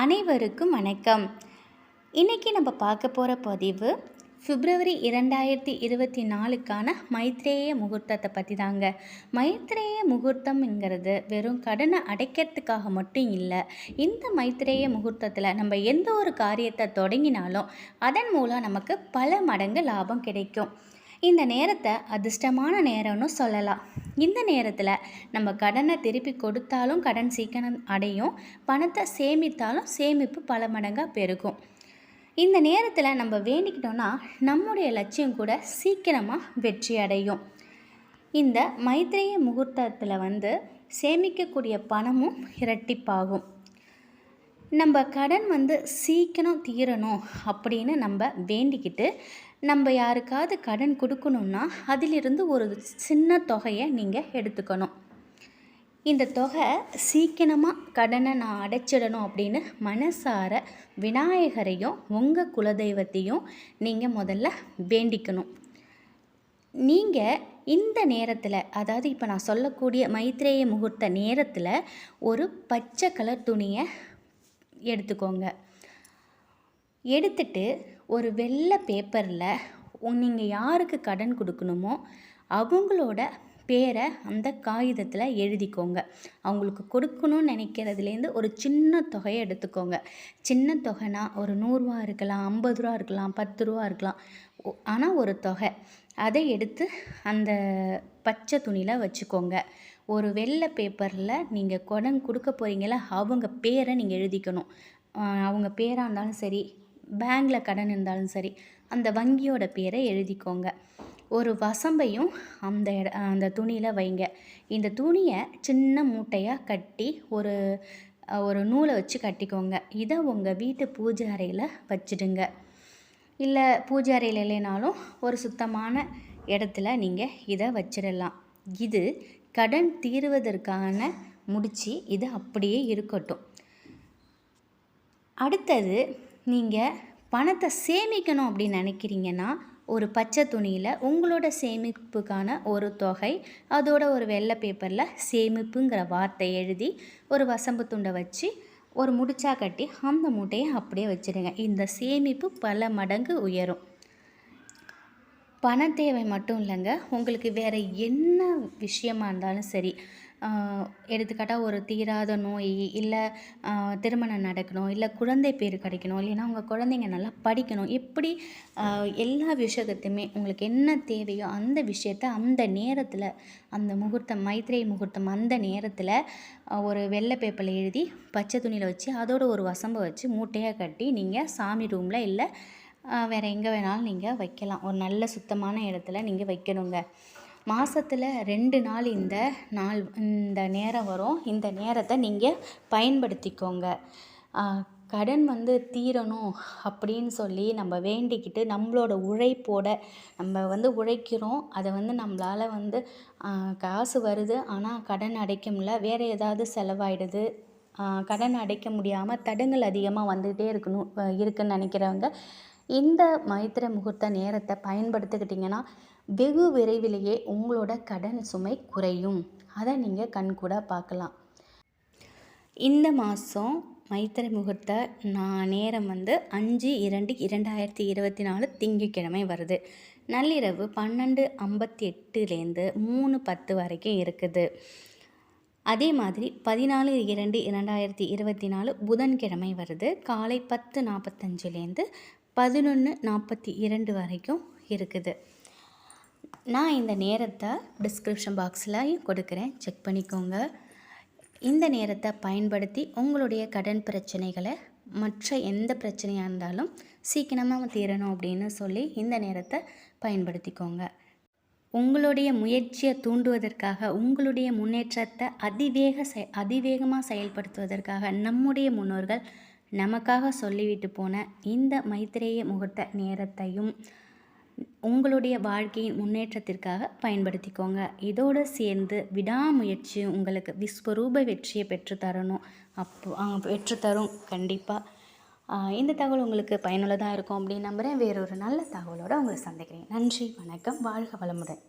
அனைவருக்கும் வணக்கம். இன்றைக்கி நம்ம பார்க்க போகிற பதிவு பிப்ரவரி 2024க்கான மைத்ரேய முகூர்த்தத்தை பற்றி தாங்க. மைத்ரேய முகூர்த்தம்ங்கிறது வெறும் கடனை அடைக்கிறதுக்காக மட்டும் இல்லை. இந்த மைத்ரேய முகூர்த்தத்தில் நம்ம எந்த ஒரு காரியத்தை தொடங்கினாலும் அதன் மூலம் நமக்கு பல மடங்கு லாபம் கிடைக்கும். இந்த நேரத்தை அதிர்ஷ்டமான நேரம்னு சொல்லலாம். இந்த நேரத்தில் நம்ம கடனை திருப்பி கொடுத்தாலும் கடன் சீக்கிரம் அடையும், பணத்தை சேமித்தாலும் சேமிப்பு பல மடங்காக பெருகும். இந்த நேரத்தில் நம்ம வேண்டிக்கிட்டோன்னா நம்முடைய லட்சியம் கூட சீக்கிரமாக வெற்றி அடையும். இந்த மைத்ரேய முகூர்த்தத்தில் சேமிக்கக்கூடிய பணமும் இரட்டிப்பாகும். நம்ம கடன் சீக்கிரம் தீரணும் அப்படின்னு நம்ம வேண்டிக்கிட்டு நம்ம யாருக்காவது கடன் கொடுக்கணுன்னா அதிலிருந்து ஒரு சின்ன தொகையை நீங்கள் எடுத்துக்கணும். இந்த தொகை சீக்கிரமாக கடனை நான் அடைச்சிடணும் அப்படின்னு மனசார விநாயகரையும் உங்கள் குலதெய்வத்தையும் நீங்கள் முதல்ல வேண்டிக்கணும். நீங்கள் இந்த நேரத்தில், அதாவது இப்போ நான் சொல்லக்கூடிய மைத்ரேய முகூர்த்த நேரத்தில் ஒரு பச்சை கலர் துணியை எடுத்துக்கோங்க. எடுத்துட்டு ஒரு வெள்ளை பேப்பரில் நீங்கள் யாருக்கு கடன் கொடுக்கணுமோ அவங்களோட பேரை அந்த காகிதத்தில் எழுதிக்கோங்க. அவங்களுக்கு கொடுக்கணும்னு நினைக்கிறதுலேருந்து ஒரு சின்ன தொகையை எடுத்துக்கோங்க. சின்ன தொகைனா ஒரு 100 ரூபா இருக்கலாம், 50 ரூபா இருக்கலாம், 10 ரூபா இருக்கலாம். ஆனால் ஒரு தொகை அதை எடுத்து அந்த பச்சை துணியில் வச்சுக்கோங்க. ஒரு வெள்ளை பேப்பரில் நீங்கள் கடன் கொடுக்க போகிறீங்களா அவங்க பேரை நீங்கள் எழுதிக்கணும். அவங்க பேராக இருந்தாலும் சரி, பேங்கில் கடன் இருந்தாலும் சரி, அந்த வங்கியோட பேரை எழுதிக்கோங்க. ஒரு வசம்பையும் அந்த துணியில் வைங்க. இந்த துணியை சின்ன மூட்டையாக கட்டி ஒரு நூலை வச்சு கட்டிக்கோங்க. இதை உங்கள் வீட்டு பூஜை அறையில் வச்சிடுங்க. இல்லை பூஜை அறையில் இல்லைனாலும் ஒரு சுத்தமான இடத்துல நீங்கள் இதை வச்சிடலாம். இது கடன் தீருவதற்கான முடிச்சு. இது அப்படியே இருக்கட்டும். அடுத்தது, நீங்கள் பணத்தை சேமிக்கணும் அப்படின்னு நினைக்கிறீங்கன்னா ஒரு பச்சை துணியில் உங்களோட சேமிப்புக்கான ஒரு தொகை, அதோட ஒரு வெள்ளை பேப்பரில் சேமிப்புங்கிற வார்த்தை எழுதி ஒரு வசம்பு துண்டை வச்சு ஒரு முடிச்சா கட்டி அந்த மூட்டையை அப்படியே வச்சுடுங்க. இந்த சேமிப்பு பல மடங்கு உயரும். பண தேவை மட்டும் இல்லைங்க, உங்களுக்கு வேறு என்ன விஷயமா இருந்தாலும் சரி, எடுத்துக்காட்டால் ஒரு தீராத நோய், இல்லை திருமணம் நடக்கணும், இல்லை குழந்தை பேர் கிடைக்கணும், இல்லைன்னா உங்கள் குழந்தைங்க நல்லா படிக்கணும், இப்படி எல்லா விஷயத்தையுமே உங்களுக்கு என்ன தேவையோ அந்த விஷயத்த அந்த நேரத்தில், அந்த முகூர்த்தம் மைத்ரேய முகூர்த்தம் அந்த நேரத்தில் ஒரு வெள்ளை பேப்பரில் எழுதி பச்சை துணியில் வச்சு அதோட ஒரு வசம்பை வச்சு மூட்டையாக கட்டி நீங்கள் சாமி ரூமில் இல்லை வேறு எங்கே வேணாலும் நீங்கள் வைக்கலாம். ஒரு நல்ல சுத்தமான இடத்துல நீங்கள் வைக்கணுங்க. மாதத்தில் 2 நாள் இந்த நேரம் வரும். இந்த நேரத்தை நீங்கள் பயன்படுத்திக்கோங்க. கடன் தீரணும் அப்படின்னு சொல்லி நம்ம வேண்டிக்கிட்டு நம்மளோட உழைப்போட நம்ம உழைக்கிறோம். அதை நம்மளால் காசு வருது, ஆனால் கடன் அடைக்க முடியல, வேறு ஏதாவது செலவாயிடுது, கடன் அடைக்க முடியாமல் தடங்கள் அதிகமாக வந்துகிட்டே இருக்குன்னு நினைக்கிறவங்க இந்த மைத்ர முகூர்த்த நேரத்தை பயன்படுத்திக்கிட்டிங்கன்னா வெகு விரைவிலேயே உங்களோட கடன் சுமை குறையும். அதை நீங்கள் கண்கூட பார்க்கலாம். இந்த மாதம் மைத்ர முகூர்த்த நேரம் 5/2/2024 திங்கட்கிழமை வருது. நள்ளிரவு 12:58லேருந்து 3:10 வரைக்கும் இருக்குது. அதே மாதிரி 14/2/2024 புதன்கிழமை வருது. காலை 10:45லேருந்து 11:42 வரைக்கும் இருக்குது. நான் இந்த நேரத்தை டிஸ்கிரிப்ஷன் பாக்ஸ்லையும் கொடுக்குறேன், செக் பண்ணிக்கோங்க. இந்த நேரத்தை பயன்படுத்தி உங்களுடைய கடன் பிரச்சனைகளை, மற்ற எந்த பிரச்சனையாக இருந்தாலும் சீக்கிரமாக தீரணும் அப்படின்னு சொல்லி இந்த நேரத்தை பயன்படுத்திக்கோங்க. உங்களுடைய முயற்சியை தூண்டுவதற்காக, உங்களுடைய முன்னேற்றத்தை அதிவேகமாக செயல்படுத்துவதற்காக நம்முடைய முன்னோர்கள் நமக்காக சொல்லிவிட்டு போன இந்த மைத்ரேய முகூர்த்த நேரத்தையும் உங்களுடைய வாழ்க்கையின் முன்னேற்றத்திற்காக பயன்படுத்திக்கோங்க. இதோடு சேர்ந்து விடாமுயற்சி உங்களுக்கு விஸ்வரூப வெற்றியை பெற்றுத்தரும் கண்டிப்பாக. இந்த தகவல் உங்களுக்கு பயனுள்ளதாக இருக்கும் அப்படின்னு நம்புகிறேன். வேறொரு நல்ல தகவலோடு உங்களை சந்திக்கிறேன். நன்றி, வணக்கம், வாழ்க வளமுடன்.